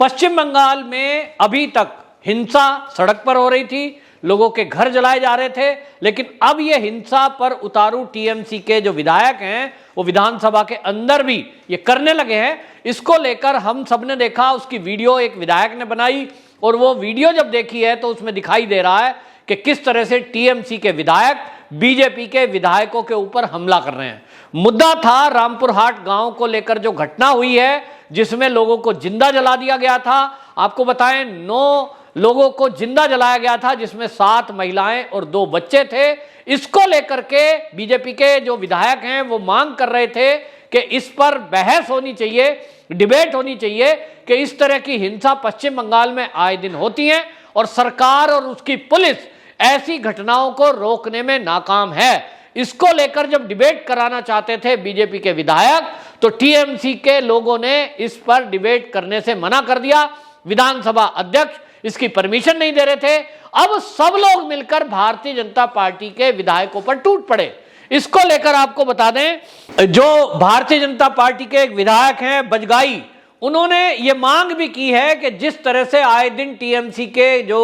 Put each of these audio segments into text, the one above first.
पश्चिम बंगाल में अभी तक हिंसा सड़क पर हो रही थी, लोगों के घर जलाए जा रहे थे, लेकिन अब ये हिंसा पर उतारू टीएमसी के जो विधायक हैं वो विधानसभा के अंदर भी ये करने लगे हैं। इसको लेकर हम सब ने देखा, उसकी वीडियो एक विधायक ने बनाई और वो वीडियो जब देखी है तो उसमें दिखाई दे रहा है कि किस तरह से टीएमसी के विधायक बीजेपी के विधायकों के ऊपर हमला कर रहे हैं। मुद्दा था रामपुर हाट गांव को लेकर जो घटना हुई है जिसमें लोगों को जिंदा जला दिया गया था। आपको बताएं 9 लोगों को जिंदा जलाया गया था, जिसमें 7 महिलाएं और 2 बच्चे थे। इसको लेकर के बीजेपी के जो विधायक हैं वो मांग कर रहे थे कि इस पर बहस होनी चाहिए, डिबेट होनी चाहिए कि इस तरह की हिंसा पश्चिम बंगाल में आए दिन होती है और सरकार और उसकी पुलिस ऐसी घटनाओं को रोकने में नाकाम है। इसको लेकर जब डिबेट कराना चाहते थे बीजेपी के विधायक तो टीएमसी के लोगों ने इस पर डिबेट करने से मना कर दिया। विधानसभा अध्यक्ष इसकी परमिशन नहीं दे रहे थे। अब सब लोग मिलकर भारतीय जनता पार्टी के विधायकों पर टूट पड़े। इसको लेकर आपको बता दें, जो भारतीय जनता पार्टी के एक विधायक हैं बजगाई, उन्होंने ये मांग भी की है कि जिस तरह से आए दिन टीएमसी के जो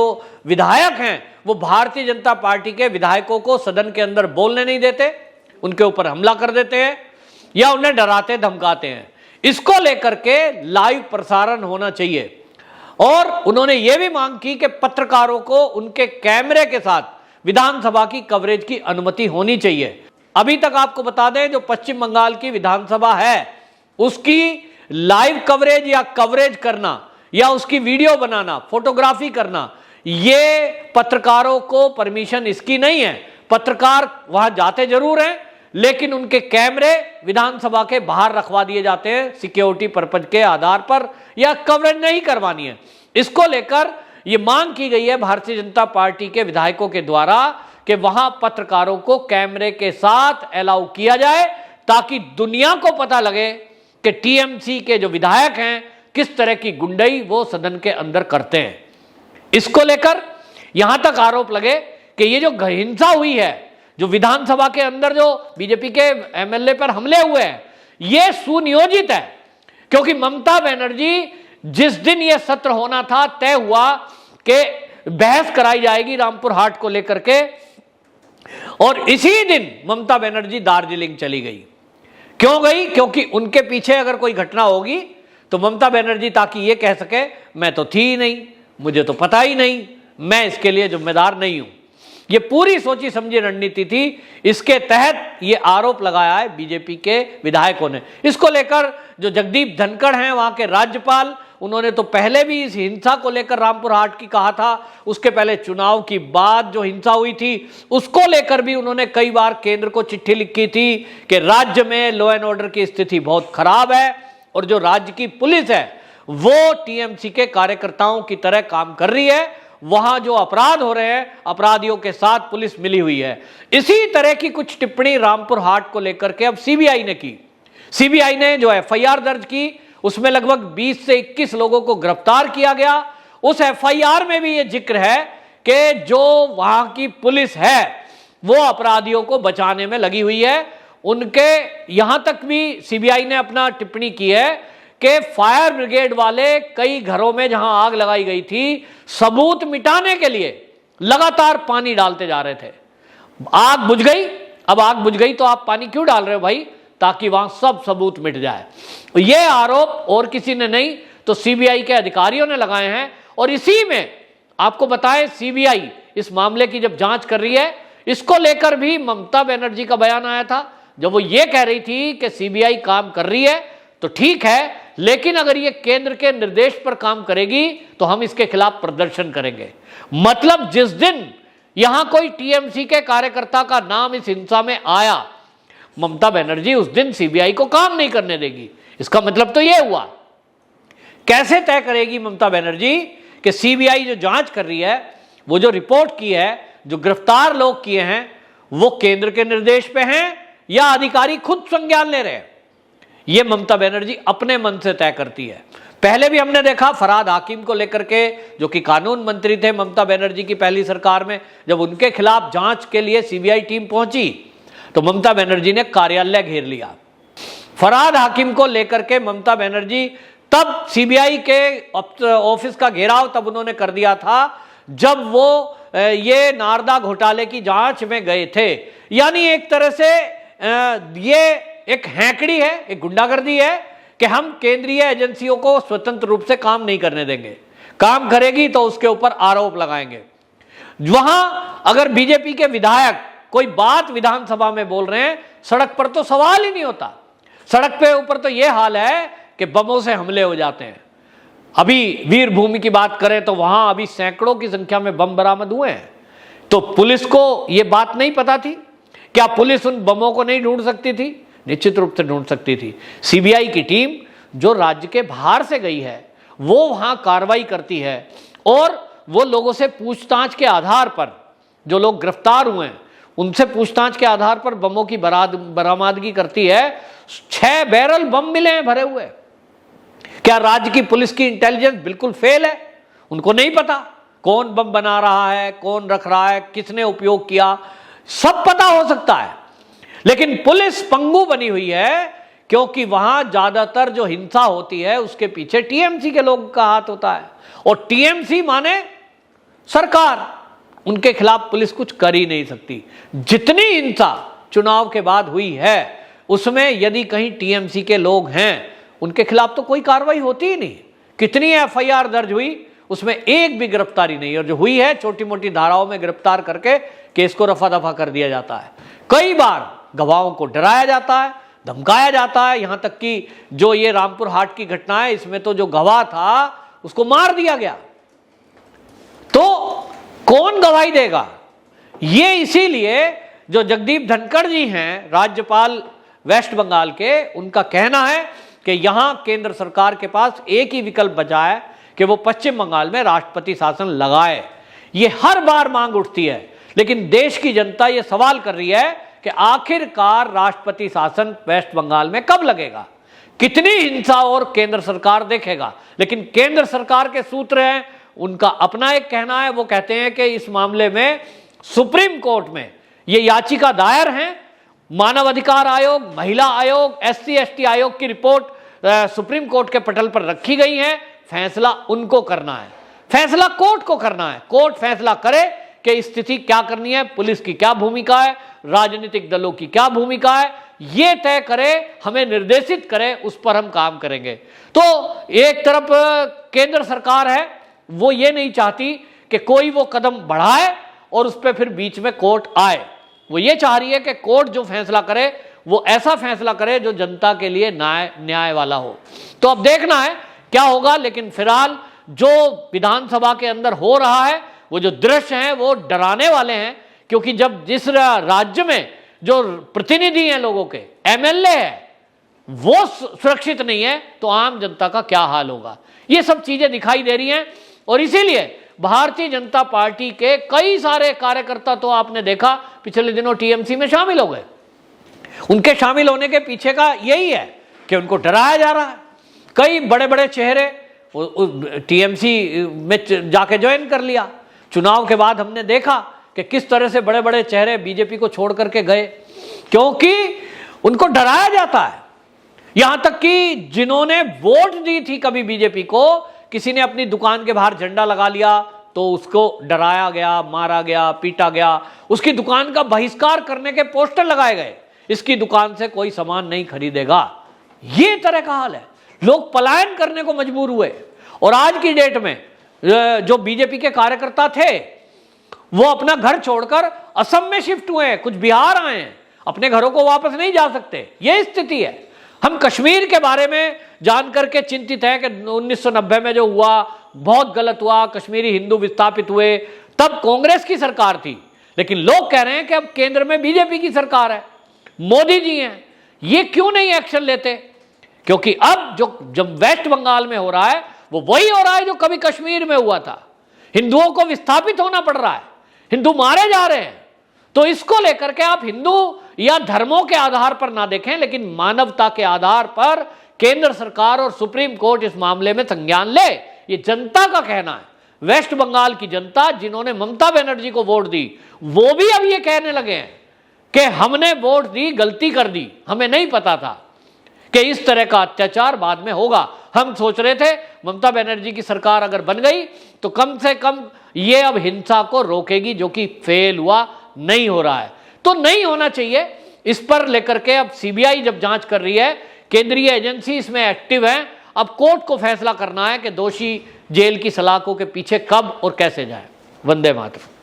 विधायक हैं वो भारतीय जनता पार्टी के विधायकों को सदन के अंदर बोलने नहीं देते, उनके ऊपर हमला कर देते हैं या उन्हें डराते धमकाते हैं, इसको लेकर के लाइव प्रसारण होना चाहिए। और उन्होंने यह भी मांग की कि पत्रकारों को उनके कैमरे के साथ विधानसभा की कवरेज की अनुमति होनी चाहिए। अभी तक आपको बता दें, जो पश्चिम बंगाल की विधानसभा है उसकी लाइव कवरेज या कवरेज करना या उसकी वीडियो बनाना, फोटोग्राफी करना, ये पत्रकारों को परमिशन इसकी नहीं है। पत्रकार वहां जाते जरूर हैं लेकिन उनके कैमरे विधानसभा के बाहर रखवा दिए जाते हैं सिक्योरिटी पर्पज के आधार पर, या कवरेज नहीं करवानी है। इसको लेकर यह मांग की गई है भारतीय जनता पार्टी के विधायकों के द्वारा कि वहां पत्रकारों को कैमरे के साथ अलाउ किया जाए ताकि दुनिया को पता लगे कि टीएमसी के जो विधायक हैं किस तरह की गुंडई वो सदन के अंदर करते हैं। इसको लेकर यहां तक आरोप लगे कि ये जो हिंसा हुई है, जो विधानसभा के अंदर जो बीजेपी के एमएलए पर हमले हुए हैं, ये सुनियोजित है, क्योंकि ममता बनर्जी जिस दिन ये सत्र होना था तय हुआ कि बहस कराई जाएगी रामपुर हाट को लेकर के, और इसी दिन ममता बनर्जी दार्जिलिंग चली गई। क्यों गई? क्योंकि उनके पीछे अगर कोई घटना होगी तो ममता बनर्जी ताकि ये कह सके मैं तो थी ही नहीं, मुझे तो पता ही नहीं, मैं इसके लिए जिम्मेदार नहीं हूं। ये पूरी सोची समझी रणनीति थी। इसके तहत ये आरोप लगाया है बीजेपी के विधायकों ने। इसको लेकर जो जगदीप धनखड़ हैं वहां के राज्यपाल, उन्होंने तो पहले भी इस हिंसा को लेकर रामपुर हाट की कहा था, उसके पहले चुनाव की बाद जो हिंसा हुई थी उसको लेकर भी उन्होंने कई बार केंद्र को चिट्ठी लिखी थी कि राज्य में लॉ एंड ऑर्डर की स्थिति बहुत खराब है और जो राज्य की पुलिस है वो टीएमसी के कार्यकर्ताओं की तरह काम कर रही है, वहां जो अपराध हो रहे हैं अपराधियों के साथ पुलिस मिली हुई है। इसी तरह की कुछ टिप्पणी रामपुर हाट को लेकर के अब सीबीआई ने की। सीबीआई ने जो एफआईआर दर्ज की उसमें लगभग 20 से 21 लोगों को गिरफ्तार किया गया। उस एफआईआर में भी यह जिक्र है कि जो वहां की पुलिस है वो अपराधियों को बचाने में लगी हुई है। उनके यहां तक भी सीबीआई ने अपना टिप्पणी की है कि फायर ब्रिगेड वाले कई घरों में जहां आग लगाई गई थी सबूत मिटाने के लिए लगातार पानी डालते जा रहे थे। आग बुझ गई, अब आग बुझ गई तो आप पानी क्यों डाल रहे हो भाई? ताकि वहां सब सबूत मिट जाए। ये आरोप और किसी ने नहीं तो सीबीआई के अधिकारियों ने लगाए हैं। और इसी में आपको बताएं, सीबीआई इस मामले की जब जांच कर रही है, इसको लेकर भी ममता बनर्जी का बयान आया था जब वो ये कह रही थी कि सीबीआई काम कर रही है तो ठीक है, लेकिन अगर ये केंद्र के निर्देश पर काम करेगी तो हम इसके खिलाफ प्रदर्शन करेंगे। मतलब जिस दिन यहां कोई टीएमसी के कार्यकर्ता का नाम इस हिंसा में आया, ममता बनर्जी उस दिन सीबीआई को काम नहीं करने देगी। इसका मतलब तो यह हुआ। कैसे तय करेगी ममता बनर्जी कि सीबीआई जो जांच कर रही है, वो जो रिपोर्ट की है, जो गिरफ्तार लोग किए हैं, वो केंद्र के निर्देश पे हैं या अधिकारी खुद संज्ञान ले रहे हैं? ये ममता बनर्जी अपने मन से तय करती है। पहले भी हमने देखा फरहाद हाकिम को लेकर के, जो कि कानून मंत्री थे ममता बनर्जी की पहली सरकार में, जब उनके खिलाफ जांच के लिए सीबीआई टीम पहुंची तो ममता बनर्जी ने कार्यालय घेर लिया। फरहाद हाकिम को लेकर के ममता बनर्जी तब सीबीआई के ऑफिस का घेराव तब उन्होंने कर दिया था जब वो ये नारदा घोटाले की जांच में गए थे। यानी एक तरह से ये एक हैंकड़ी है, एक गुंडागर्दी है कि हम केंद्रीय एजेंसियों को स्वतंत्र रूप से काम नहीं करने देंगे, काम करेगी तो उसके ऊपर आरोप लगाएंगे। वहां अगर बीजेपी के विधायक कोई बात विधानसभा में बोल रहे हैं, सड़क पर तो सवाल ही नहीं होता। सड़क पे ऊपर तो यह हाल है कि बमों से हमले हो जाते हैं। अभी वीर भूमि की बात करें तो वहां अभी सैकड़ों की संख्या में बम बरामद हुए हैं। तो पुलिस को यह बात नहीं पता थी? क्या पुलिस उन बमों को नहीं ढूंढ सकती थी? निश्चित रूप से ढूंढ सकती थी। सीबीआई की टीम जो राज्य के बाहर से गई है वो वहां कार्रवाई करती है और वो लोगों से पूछताछ के आधार पर, जो लोग गिरफ्तार हुए हैं उनसे पूछताछ के आधार पर बमों की बरामदगी करती है। 6 बैरल बम मिले हैं भरे हुए। क्या राज्य की पुलिस की इंटेलिजेंस बिल्कुल फेल है? उनको नहीं पता कौन बम बना रहा है, कौन रख रहा है, किसने उपयोग किया, सब पता हो सकता है। लेकिन पुलिस पंगु बनी हुई है क्योंकि वहां ज्यादातर जो हिंसा होती है उसके पीछे टीएमसी के लोगों का हाथ होता है और टीएमसी माने सरकार, उनके खिलाफ पुलिस कुछ कर ही नहीं सकती। जितनी हिंसा चुनाव के बाद हुई है उसमें यदि कहीं टीएमसी के लोग हैं उनके खिलाफ तो कोई कार्रवाई होती ही नहीं। कितनी एफआईआर दर्ज हुई, उसमें एक भी गिरफ्तारी नहीं, और जो हुई है छोटी मोटी धाराओं में गिरफ्तार करके केस को रफा दफा कर दिया जाता है। कई बार गवाहों को डराया जाता है, धमकाया जाता है, यहां तक कि जो ये रामपुर हाट की घटना है इसमें तो जो गवाह था उसको मार दिया गया। तो कौन गवाही देगा? ये इसीलिए जो जगदीप धनखड़ जी हैं राज्यपाल वेस्ट बंगाल के, उनका कहना है कि यहां केंद्र सरकार के पास एक ही विकल्प बचा है कि वो पश्चिम बंगाल में राष्ट्रपति शासन लगाए। ये हर बार मांग उठती है, लेकिन देश की जनता ये सवाल कर रही है कि आखिरकार राष्ट्रपति शासन वेस्ट बंगाल में कब लगेगा, कितनी हिंसा और केंद्र सरकार देखेगा। लेकिन केंद्र सरकार के सूत्र हैं, उनका अपना एक कहना है। वो कहते हैं कि इस मामले में सुप्रीम कोर्ट में ये याचिका दायर है, मानव अधिकार आयोग, महिला आयोग, एससी एसटी आयोग की रिपोर्ट सुप्रीम कोर्ट के पटल पर रखी गई है। फैसला उनको करना है, फैसला कोर्ट को करना है। कोर्ट फैसला करे कि स्थिति क्या करनी है, पुलिस की क्या भूमिका है, राजनीतिक दलों की क्या भूमिका है, ये तय करे, हमें निर्देशित करे, उस पर हम काम करेंगे। तो एक तरफ केंद्र सरकार है, वो ये नहीं चाहती कि कोई वो कदम बढ़ाए और उस पर फिर बीच में कोर्ट आए। वो ये चाह रही है कि कोर्ट जो फैसला करे वो ऐसा फैसला करे जो जनता के लिए न्याय वाला हो। तो अब देखना है क्या होगा। लेकिन फिलहाल जो विधानसभा के अंदर हो रहा है, वो जो दृश्य हैं वो डराने वाले हैं, क्योंकि जब जिस राज्य में जो प्रतिनिधि हैं लोगों के, एमएलए है, वो सुरक्षित नहीं है तो आम जनता का क्या हाल होगा। ये सब चीजें दिखाई दे रही हैं और इसीलिए भारतीय जनता पार्टी के कई सारे कार्यकर्ता तो आपने देखा पिछले दिनों टीएमसी में शामिल हो गए। उनके शामिल होने के पीछे का यही है कि उनको डराया जा रहा है। कई बड़े बड़े चेहरे टीएमसी में जाके ज्वाइन कर लिया। चुनाव के बाद हमने देखा कि किस तरह से बड़े बड़े चेहरे बीजेपी को छोड़ करके गए, क्योंकि उनको डराया जाता है। यहां तक कि जिन्होंने वोट दी थी कभी बीजेपी को, किसी ने अपनी दुकान के बाहर झंडा लगा लिया तो उसको डराया गया, मारा गया, पीटा गया, उसकी दुकान का बहिष्कार करने के पोस्टर लगाए गए, इसकी दुकान से कोई सामान नहीं खरीदेगा। ये तरह का हाल है, लोग पलायन करने को मजबूर हुए। और आज की डेट में जो बीजेपी के कार्यकर्ता थे वो अपना घर छोड़कर असम में शिफ्ट हुए हैं, कुछ बिहार आए हैं, अपने घरों को वापस नहीं जा सकते। ये स्थिति है। हम कश्मीर के बारे में जान करके चिंतित हैं कि 1990 में जो हुआ बहुत गलत हुआ, कश्मीरी हिंदू विस्थापित हुए, तब कांग्रेस की सरकार थी। लेकिन लोग कह रहे हैं कि अब केंद्र में बीजेपी की सरकार है, मोदी जी हैं, ये क्यों नहीं एक्शन लेते? क्योंकि अब जो जब वेस्ट बंगाल में हो रहा है वो वही हो रहा है जो कभी कश्मीर में हुआ था। हिंदुओं को विस्थापित होना पड़ रहा है, हिंदू मारे जा रहे हैं। तो इसको लेकर के आप हिंदू या धर्मों के आधार पर ना देखें, लेकिन मानवता के आधार पर केंद्र सरकार और सुप्रीम कोर्ट इस मामले में संज्ञान ले। ये जनता का कहना है। वेस्ट बंगाल की जनता जिन्होंने ममता बनर्जी को वोट दी, वो भी अब ये कहने लगे हैं कि हमने वोट दी, गलती कर दी, हमें नहीं पता था कि इस तरह का अत्याचार बाद में होगा। हम सोच रहे थे ममता बनर्जी की सरकार अगर बन गई तो कम से कम ये अब हिंसा को रोकेगी, जो कि फेल हुआ, नहीं हो रहा है। तो नहीं होना चाहिए, इस पर लेकर के अब सीबीआई जब जांच कर रही है, केंद्रीय एजेंसी इसमें एक्टिव है, अब कोर्ट को फैसला करना है कि दोषी जेल की सलाखों के पीछे कब और कैसे जाए। वंदे मातरम।